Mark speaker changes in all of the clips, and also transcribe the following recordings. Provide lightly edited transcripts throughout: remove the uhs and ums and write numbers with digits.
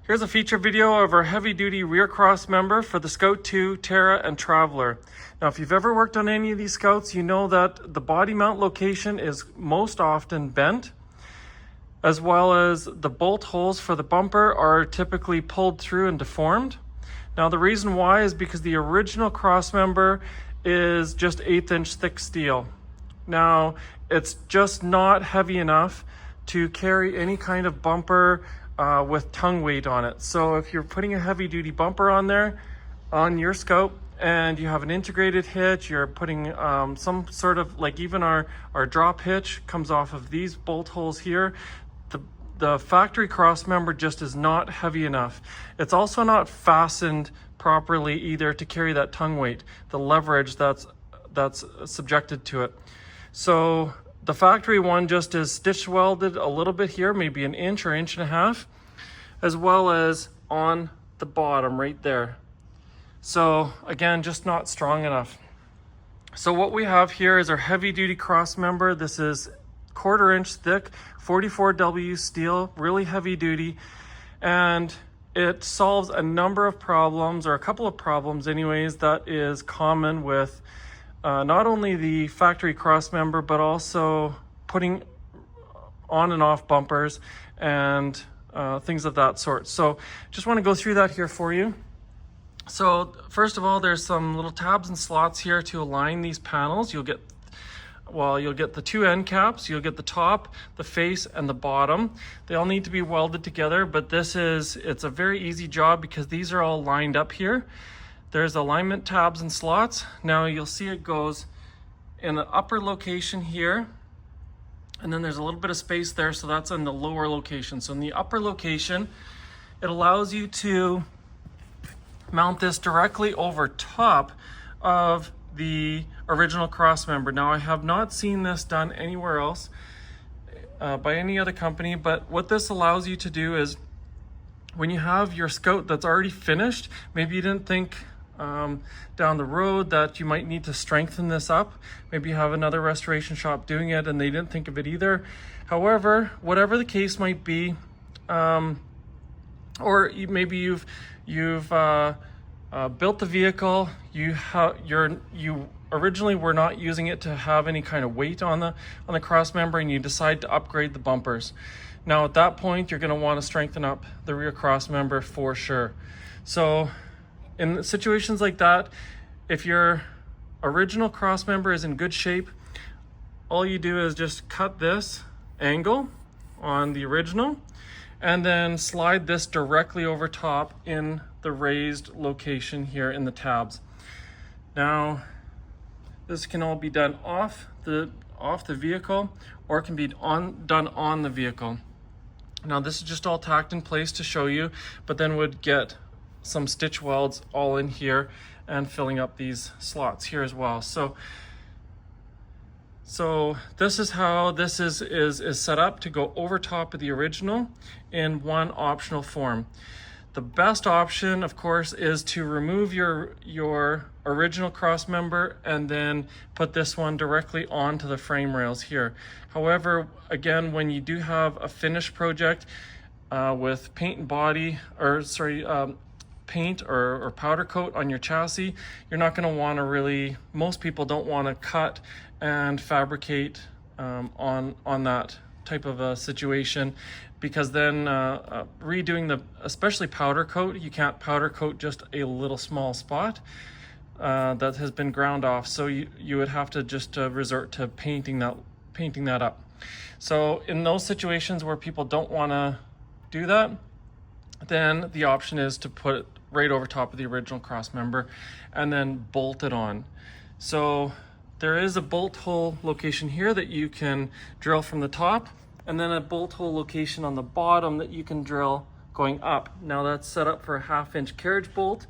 Speaker 1: Here's a feature video of our heavy-duty rear cross member for the Scout 2, Terra, and Traveler. Now, if you've ever worked on any of these Scouts, you know that the body mount location is most often bent, as well as the bolt holes for the bumper are typically pulled through and deformed. Now, the reason why is because the original cross member is just 1/8 inch thick steel. Now, it's just not heavy enough to carry any kind of bumper with tongue weight on it. So if you're putting a heavy duty bumper on there, on your Scout, and you have an integrated hitch, you're putting some sort of, like even our drop hitch comes off of these bolt holes here, the factory cross member just is not heavy enough. It's also not fastened properly either to carry that tongue weight, the leverage that's subjected to it. So the factory one just is stitch welded a little bit here, maybe 1 inch or 1.5 inches, as well as on the bottom right there. So again, just not strong enough. So what we have here is our heavy duty cross member. This is 1/4 inch thick, 44W steel, really heavy duty. And it solves a number of problems, or a couple of problems anyways, that is common with not only the factory cross member, but also putting on and off bumpers and things of that sort. So just want to go through that here for you. So first of all, there's some little tabs and slots here to align these panels. You'll get the 2 end caps, you'll get the top, the face, and the bottom. They all need to be welded together, but it's a very easy job because these are all lined up here. There's alignment tabs and slots. Now you'll see it goes in the upper location here, and then there's a little bit of space there, so that's in the lower location. So in the upper location, it allows you to mount this directly over top of the original cross member. Now, I have not seen this done anywhere else by any other company, but what this allows you to do is when you have your Scout that's already finished, maybe you didn't think down the road that you might need to strengthen this up. Maybe you have another restoration shop doing it and they didn't think of it either. However, whatever the case might be, or maybe you've built the vehicle, you originally were not using it to have any kind of weight on the cross member, and you decide to upgrade the bumpers. Now at that point, you're going to want to strengthen up the rear cross member for sure. So in situations like that, if your original cross member is in good shape, all you do is just cut this angle on the original and then slide this directly over top in the raised location here in the tabs. Now, this can all be done off the vehicle, or it can be done on the vehicle. Now, this is just all tacked in place to show you, but then would get some stitch welds all in here and filling up these slots here as well. So this is how this is set up to go over top of the original in one optional form. The best option, of course, is to remove your original cross member and then put this one directly onto the frame rails here. However, again, when you do have a finished project with paint and body, paint or powder coat on your chassis, you're not going to want to really, most people don't want to cut and fabricate on that type of a situation, because then redoing especially powder coat, you can't powder coat just a little small spot that has been ground off. So you would have to just resort to painting that up. So in those situations where people don't want to do that, then the option is to put it right over top of the original cross member and then bolt it on. So there is a bolt hole location here that you can drill from the top, and then a bolt hole location on the bottom that you can drill going up. Now that's set up for a 1/2 inch carriage bolt.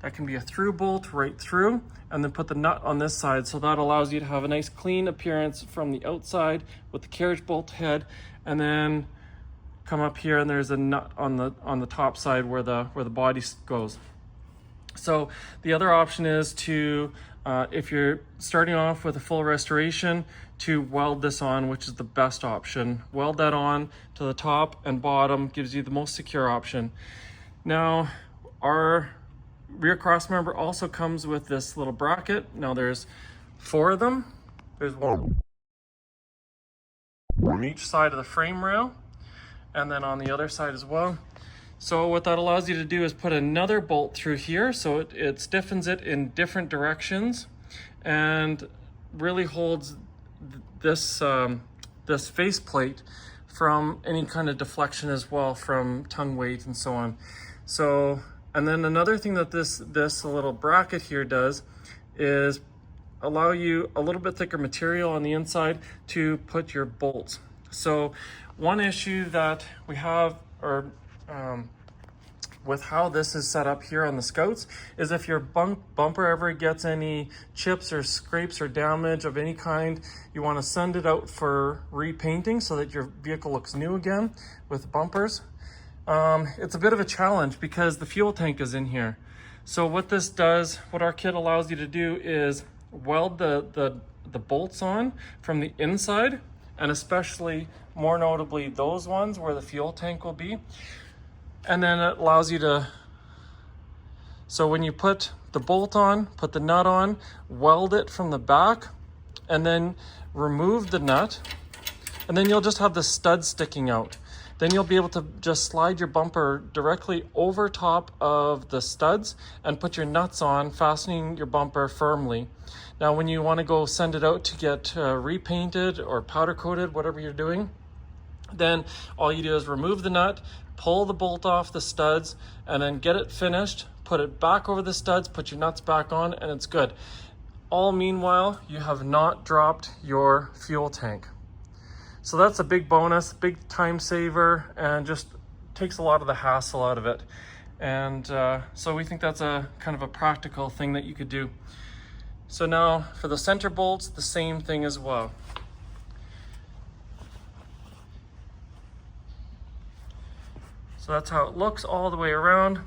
Speaker 1: That can be a through bolt right through, and then put the nut on this side. So that allows you to have a nice clean appearance from the outside with the carriage bolt head, and then come up here and there's a nut on the top side where the body goes. So the other option is to, if you're starting off with a full restoration, to weld this on, which is the best option. Weld that on to the top and bottom, gives you the most secure option. Now, our rear crossmember also comes with this little bracket. Now there's 4 of them. There's one on each side of the frame rail, and then on the other side as well. So what that allows you to do is put another bolt through here, so it stiffens it in different directions and really holds this this faceplate from any kind of deflection as well, from tongue weight and so on. So, and then another thing that this little bracket here does is allow you a little bit thicker material on the inside to put your bolts. So one issue that we have, or with how this is set up here on the Scouts, is if your bumper ever gets any chips or scrapes or damage of any kind, you want to send it out for repainting so that your vehicle looks new again with bumpers. It's a bit of a challenge because the fuel tank is in here. So what this does, what our kit allows you to do, is weld the bolts on from the inside, and especially more notably those ones where the fuel tank will be. And then it allows you to, so when you put the bolt on, put the nut on, weld it from the back, and then remove the nut, and then you'll just have the stud sticking out. Then you'll be able to just slide your bumper directly over top of the studs and put your nuts on, fastening your bumper firmly. Now when you want to go send it out to get repainted or powder coated, whatever you're doing, then all you do is remove the nut, pull the bolt off the studs, and then get it finished, put it back over the studs, put your nuts back on, and it's good. All meanwhile, you have not dropped your fuel tank. So that's a big bonus, big time saver, and just takes a lot of the hassle out of it. And so we think that's a kind of a practical thing that you could do. So now for the center bolts, the same thing as well. So that's how it looks all the way around.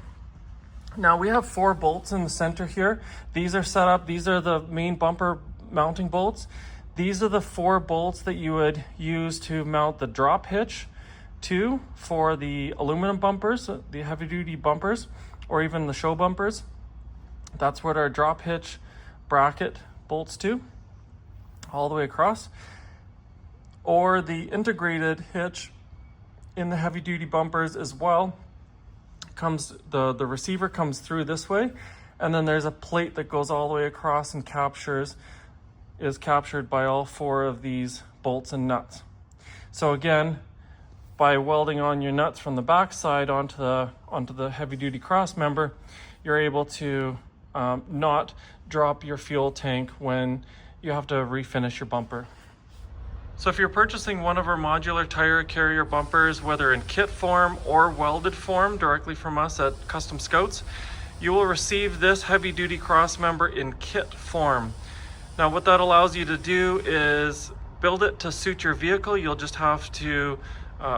Speaker 1: Now we have 4 bolts in the center here. These are set up, these are the main bumper mounting bolts. These are the 4 bolts that you would use to mount the drop hitch to for the aluminum bumpers, the heavy duty bumpers, or even the show bumpers. That's what our drop hitch bracket bolts to, all the way across. Or the integrated hitch in the heavy duty bumpers as well. Comes the receiver comes through this way, and then there's a plate that goes all the way across and is captured by all 4 of these bolts and nuts. So again, by welding on your nuts from the back side onto the heavy duty cross member, you're able to not drop your fuel tank when you have to refinish your bumper. So if you're purchasing one of our modular tire carrier bumpers, whether in kit form or welded form directly from us at Custom Scouts, you will receive this heavy duty cross member in kit form. Now what that allows you to do is build it to suit your vehicle. You'll just have to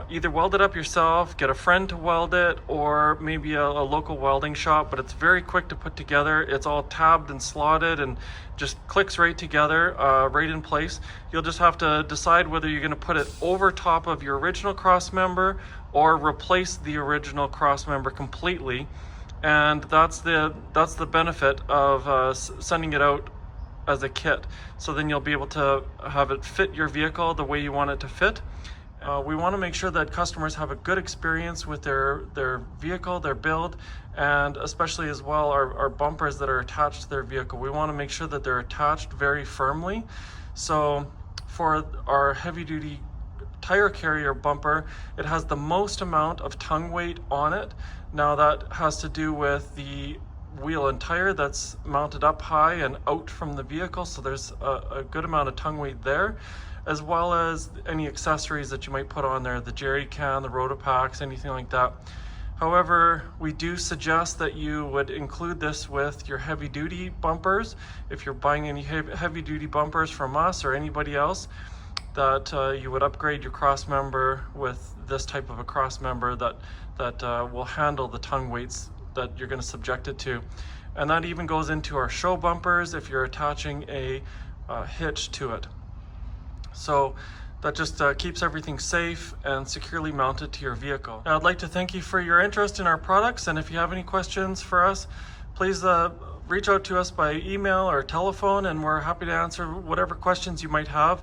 Speaker 1: either weld it up yourself, get a friend to weld it, or maybe a local welding shop, but it's very quick to put together. It's all tabbed and slotted and just clicks right together, right in place. You'll just have to decide whether you're going to put it over top of your original cross member or replace the original cross member completely. And that's the benefit of sending it out as a kit. So then you'll be able to have it fit your vehicle the way you want it to fit. We want to make sure that customers have a good experience with their vehicle, their build, and especially as well our bumpers that are attached to their vehicle. We want to make sure that they're attached very firmly. So for our heavy duty tire carrier bumper, it has the most amount of tongue weight on it. Now that has to do with the wheel and tire that's mounted up high and out from the vehicle, so there's a good amount of tongue weight there, as well as any accessories that you might put on there, the jerry can, the Rotopacks, anything like that. However, we do suggest that you would include this with your heavy duty bumpers. If you're buying any heavy duty bumpers from us or anybody else, that you would upgrade your cross member with this type of a cross member that will handle the tongue weights that you're going to subject it to. And that even goes into our show bumpers if you're attaching a hitch to it. So that just keeps everything safe and securely mounted to your vehicle. Now, I'd like to thank you for your interest in our products, and if you have any questions for us, please reach out to us by email or telephone, and we're happy to answer whatever questions you might have.